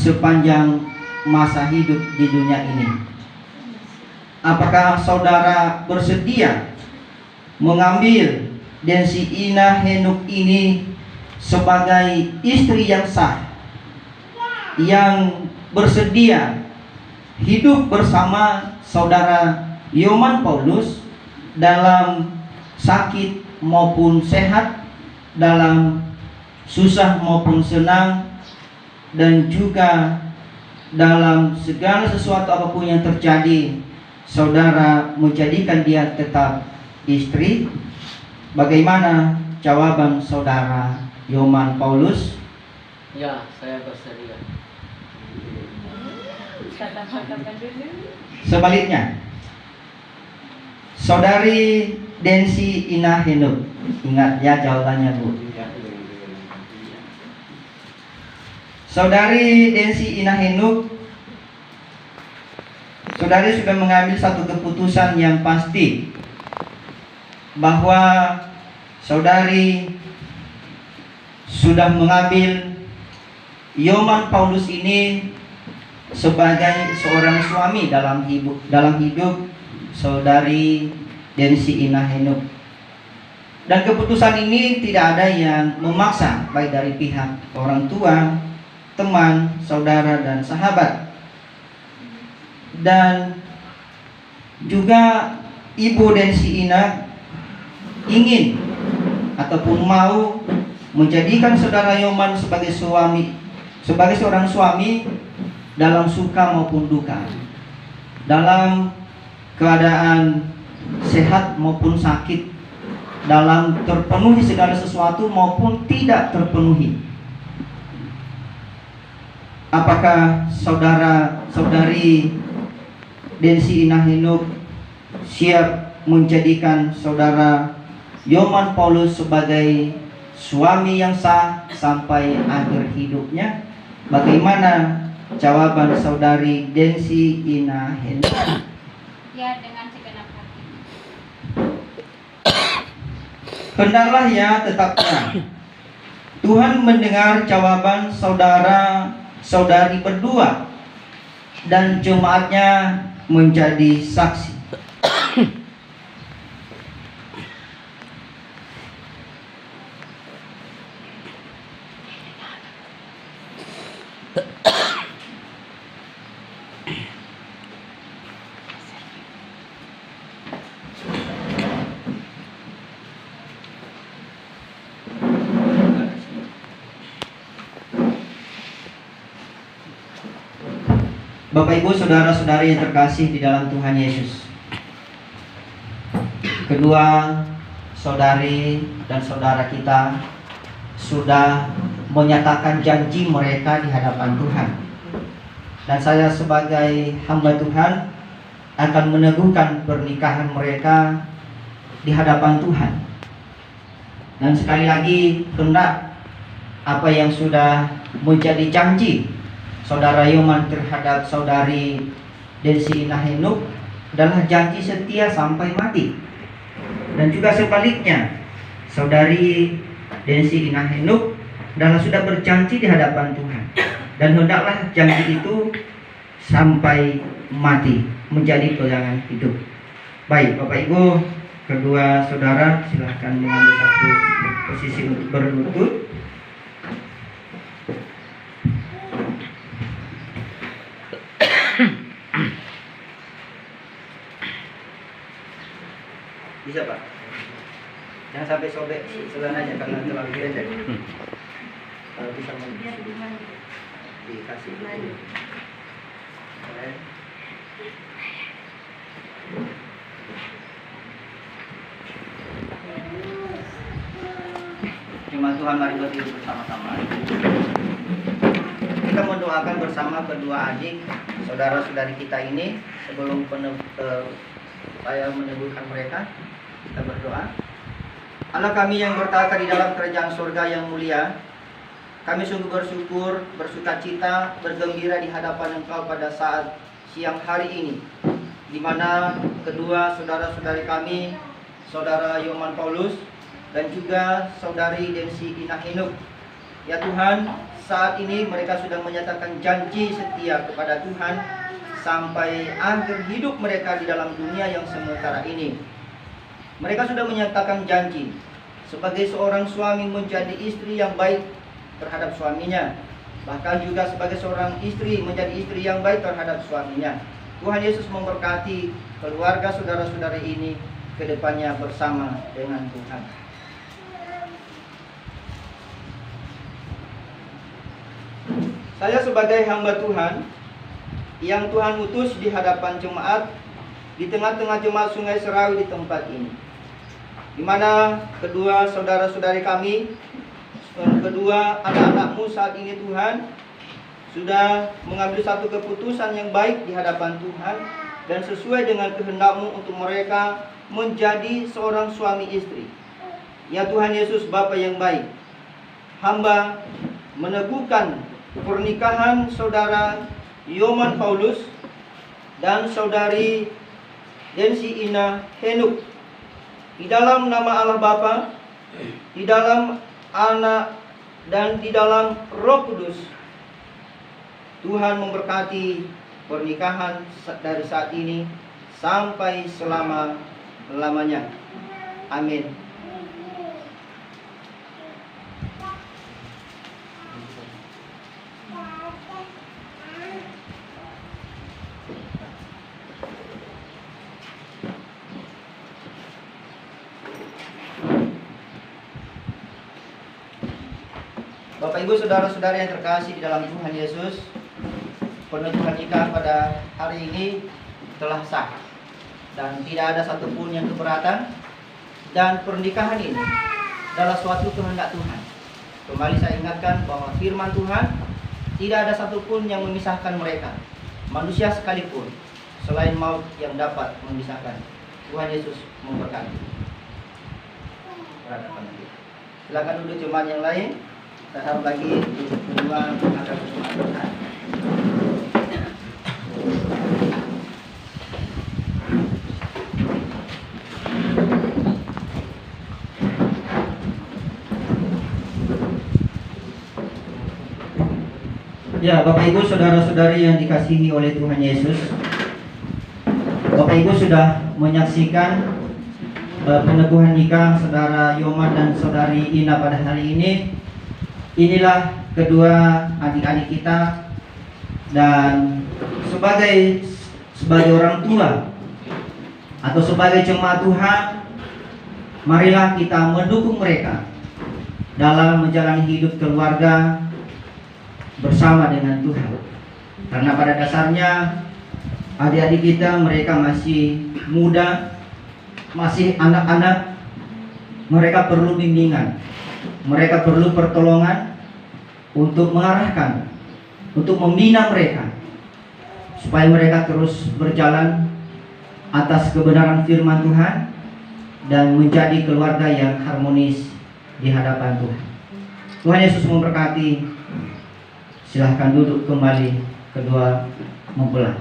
sepanjang masa hidup di dunia ini. Apakah saudara bersedia mengambil Densi Ina Henuk ini sebagai istri yang sah, yang bersedia hidup bersama saudara Yoman Paulus dalam sakit maupun sehat, dalam susah maupun senang, dan juga dalam segala sesuatu apapun yang terjadi, saudara menjadikan dia tetap istri? Bagaimana jawaban saudara Yoman Paulus? Ya, saya bersedia. Sebaliknya, saudari Densi Ina Henuk, ingat ya jawabannya, Bu. Saudari Densi Ina Henuk, saudari sudah mengambil satu keputusan yang pasti bahwa saudari sudah mengambil Yoman Paulus ini sebagai seorang suami dalam hidup saudari Densi Ina Henuk. Dan keputusan ini tidak ada yang memaksa, baik dari pihak orang tua, teman, saudara, dan sahabat. Dan juga Ibu Densi Ina ingin ataupun mau menjadikan saudara Yoman sebagai suami, sebagai seorang suami dalam suka maupun duka, dalam keadaan sehat maupun sakit, dalam terpenuhi segala sesuatu maupun tidak terpenuhi. Apakah saudari Densi Ina Henuk siap menjadikan saudara Yoman Paulus sebagai suami yang sah sampai akhir hidupnya? Bagaimana jawaban saudari Densi Ina Henuk? Ya, dengan segenap hati. Hendaklah ya tetapnya Tuhan mendengar jawaban saudara-saudari berdua, dan jemaatnya menjadi saksi. Bapak Ibu saudara-saudari yang terkasih di dalam Tuhan Yesus, kedua saudari dan saudara kita sudah menyatakan janji mereka di hadapan Tuhan. Dan saya sebagai hamba Tuhan akan meneguhkan pernikahan mereka di hadapan Tuhan. Dan sekali lagi, hendak apa yang sudah menjadi janji saudara Yoman terhadap saudari Densi Ina Henuk adalah janji setia sampai mati. Dan juga sebaliknya, saudari Densi Ina Henuk adalah sudah berjanji di hadapan Tuhan, dan hendaklah janji itu sampai mati menjadi pegangan hidup. Baik Bapak Ibu, kedua saudara silahkan mengambil satu posisi untuk berlutut. Bisa Pak? Jangan sampai sobek celananya karena terlalu pendek. Kalau bisa dikasih dulu. Firman Tuhan, mari berdiri bersama-sama. Kita mendoakan bersama kedua adik saudara-saudari kita ini sebelum saya meneguhkan mereka. Kita berdoa. Allah kami yang bertata di dalam kerajaan surga yang mulia, kami sungguh bersyukur, bersukacita, bergembira di hadapan Engkau pada saat siang hari ini, di mana kedua saudara-saudari kami, saudara Yoman Paulus dan juga saudari Densi Ina Henuk, ya Tuhan, saat ini mereka sudah menyatakan janji setia kepada Tuhan sampai akhir hidup mereka di dalam dunia yang sementara ini. Mereka sudah menyatakan janji sebagai seorang suami menjadi istri yang baik terhadap suaminya, bahkan juga sebagai seorang istri menjadi istri yang baik terhadap suaminya. Tuhan Yesus memberkati keluarga saudara-saudari ini ke depannya bersama dengan Tuhan. Saya sebagai hamba Tuhan yang Tuhan utus di hadapan jemaat di tengah-tengah jemaat Sungai Serawi di tempat ini, di mana kedua saudara-saudari kami, kedua anak-anakmu saat ini Tuhan sudah mengambil satu keputusan yang baik di hadapan Tuhan dan sesuai dengan kehendak-Mu untuk mereka menjadi seorang suami istri. Ya Tuhan Yesus, Bapa yang baik, hamba meneguhkan pernikahan saudara Yoman Paulus dan saudari Densi Ina Henuk di dalam nama Allah Bapa, di dalam Anak, dan di dalam Roh Kudus. Tuhan memberkati pernikahan dari saat ini sampai selama-lamanya. Amin. Bapak Ibu saudara-saudara yang terkasih di dalam Tuhan Yesus, penutupan nikah pada hari ini telah sah dan tidak ada satupun yang keberatan, dan pernikahan ini adalah suatu kehendak Tuhan. Kembali saya ingatkan bahwa firman Tuhan tidak ada satupun yang memisahkan mereka, manusia sekalipun, selain maut yang dapat memisahkan. Tuhan Yesus memberkati. Silakan duduk jemaat yang lain. Saya harap lagi kedua akan berjemaat Tuhan. Ya, Bapak Ibu saudara-saudari yang dikasihi oleh Tuhan Yesus, Bapak Ibu sudah menyaksikan peneguhan nikah saudara Yoman dan saudari Ina pada hari ini. Inilah kedua adik-adik kita, dan sebagai orang tua atau sebagai jemaat Tuhan, marilah kita mendukung mereka dalam menjalani hidup keluarga bersama dengan Tuhan. Karena pada dasarnya adik-adik kita, mereka masih muda, masih anak-anak, mereka perlu bimbingan, mereka perlu pertolongan untuk mengarahkan, untuk membina mereka supaya mereka terus berjalan atas kebenaran firman Tuhan dan menjadi keluarga yang harmonis di hadapan Tuhan. Tuhan Yesus memberkati. Silahkan duduk kembali kedua mempelai.